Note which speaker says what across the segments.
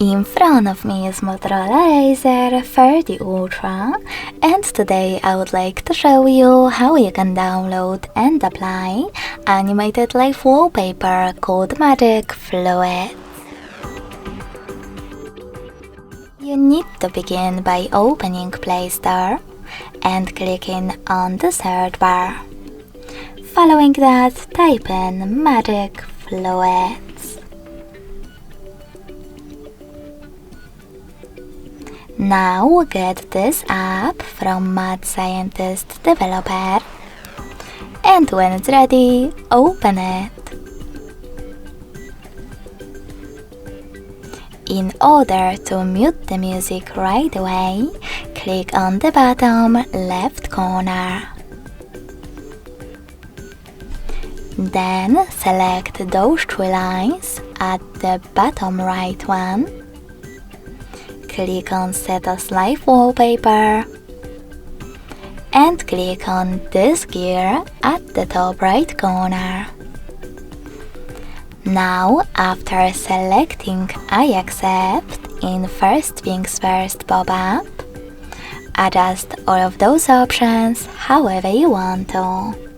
Speaker 1: In front of me is Motorola Razr 30 Ultra, and today I would like to show you how you can download and apply animated live wallpaper called Magic Fluid. You need to begin by opening Play Store and clicking on the search bar. Following that, type in Magic Fluids. Now get this app from Mad Scientist developer, and when it's ready, open it. In order to mute the music right away, click on the bottom left corner. Then select those three lines at the bottom right one. Click on Set as Live Wallpaper and click on this gear at the top right corner. Now, after selecting I accept in First Things First pop-up, adjust all of those options however you want to.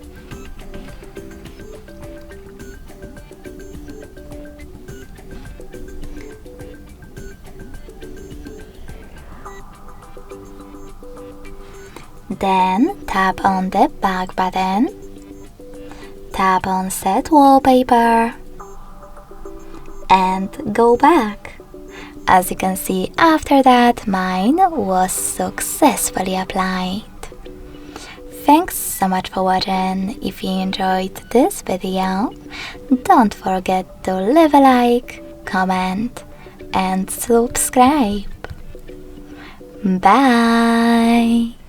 Speaker 1: Then tap on the back button, tap on Set Wallpaper, and go back. As you can see, after that mine was successfully applied. Thanks so much for watching. If you enjoyed this video, don't forget to leave a like, comment and subscribe. Bye!